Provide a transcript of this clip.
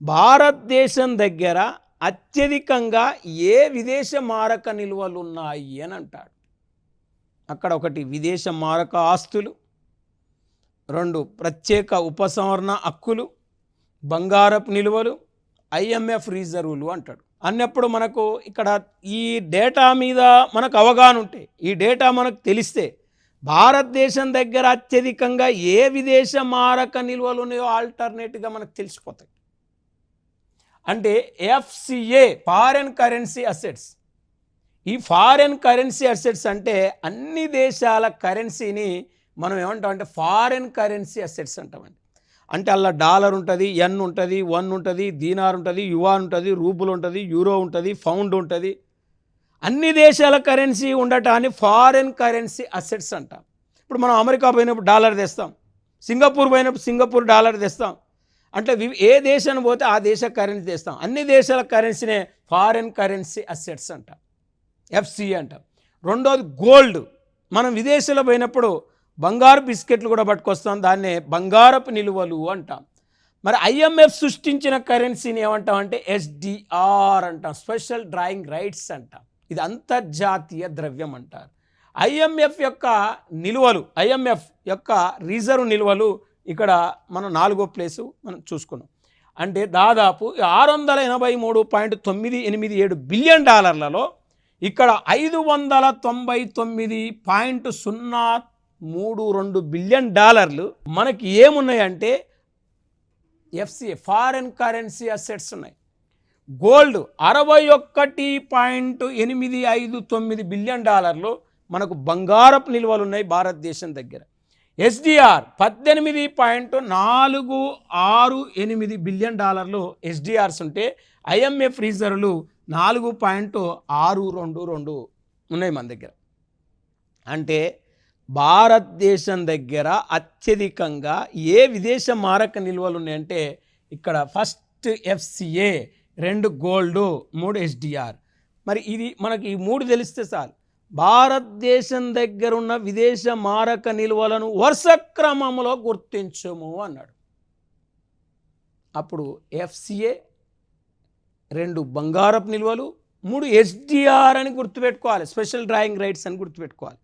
భారతదేశం దగ్గర అత్యధికంగా ఏ విదేశ మారక నిల్వలు ఉన్నాయి అని అంటాడు. అక్కడ ఒకటి విదేశ మారక ఆస్తులు, 2 ప్రత్యేక ఉపసంహరణ హక్కులు, బంగారపు నిల్వలు, ఐఎంఎఫ్ రిజర్వులు అంటాడు. అన్నప్పుడు మనకు ఇక్కడ ఈ డేటా మీద మనకు అవగాహన ఉంటే, ఈ డేటా మనకు తెలిస్తే భారతదేశం దగ్గర అత్యధికంగా ఏ విదేశ మారక నిల్వలు ఉన్నాయో ఆల్టర్నేట్గా మనకు తెలిసిపోతాయి. అంటే ఎఫ్సిఏ ఫారెన్ కరెన్సీ అసెట్స్. ఈ ఫారెన్ కరెన్సీ అసెట్స్ అంటే అన్ని దేశాల కరెన్సీని మనం ఏమంటాం అంటే ఫారెన్ కరెన్సీ అసెట్స్ అంటామండి. అంటే అలా డాలర్ ఉంటుంది, ఎన్ ఉంటుంది, వన్ ఉంటుంది, దీనార్ ఉంటుంది, యువాన్ ఉంటుంది, రూపులు ఉంటుంది, యూరో ఉంటుంది, పౌండ్ ఉంటుంది. అన్ని దేశాల కరెన్సీ ఉండటాన్ని ఫారెన్ కరెన్సీ అసెట్స్ అంటాం. ఇప్పుడు మనం అమెరికా పోయినప్పుడు డాలర్ తెస్తాం, సింగపూర్ పోయినప్పుడు సింగపూర్ డాలర్ తెస్తాం. అంటే ఏ దేశాన్ని పోతే ఆ దేశ కరెన్సీ తెస్తాం. అన్ని దేశాల కరెన్సీనే ఫారెన్ కరెన్సీ అసెట్స్ అంటాం, ఎఫ్సిఏ అంటాం. రెండోది గోల్డ్. మనం విదేశాల్లో పోయినప్పుడు బంగారు బిస్కెట్లు కూడా పట్టుకొస్తాం, దాన్నే బంగారపు నిలువలు అంటాం. మరి ఐఎంఎఫ్ సృష్టించిన కరెన్సీని ఏమంటాం అంటే ఎస్డిఆర్ అంటాం, స్పెషల్ డ్రాయింగ్ రైట్స్ అంటాం. ఇది అంతర్జాతీయ ద్రవ్యం అంటారు. ఐఎంఎఫ్ యొక్క నిలువలు, ఐఎంఎఫ్ యొక్క రిజర్వ్ నిలువలు ఇక్కడ మనం 4వ ప్లేసు మనం చూసుకున్నాం. అంటే దాదాపు 683.987 బిలియన్ డాలర్లలో ఇక్కడ 599.032 బిలియన్ డాలర్లు మనకి ఏమున్నాయంటే ఎఫ్సిఏ ఫారెన్ కరెన్సీ అసెట్స్ ఉన్నాయి. గోల్డ్ 61.859 బిలియన్ డాలర్లు మనకు బంగారపు నిల్వలు ఉన్నాయి భారతదేశం దగ్గర. ఎస్డిఆర్ 18.468 బిలియన్ డాలర్లు ఎస్డిఆర్స్ ఉంటే ఐఎంఎఫ్ రిజర్వ్లు 4.622 ఉన్నాయి మన దగ్గర. అంటే భారతదేశం దగ్గర అత్యధికంగా ఏ విదేశ మారక నిల్వలు ఉన్నాయంటే ఇక్కడ ఫస్ట్ ఎఫ్సిఏ, 2 గోల్డ్, 3 ఎస్డిఆర్. మరి ఇది మనకి ఈ 3 తెలిస్తే చాలు. భారతదేశం దగ్గర ఉన్న విదేశ మారక నిల్వలను వరుస క్రమంలో గుర్తించము అన్నాడు. అప్పుడు ఎఫ్సిఏ, 2 బంగారపు నిల్వలు, 3 ఎస్డిఆర్ అని గుర్తుపెట్టుకోవాలి, స్పెషల్ డ్రాయింగ్ రైట్స్ అని గుర్తుపెట్టుకోవాలి.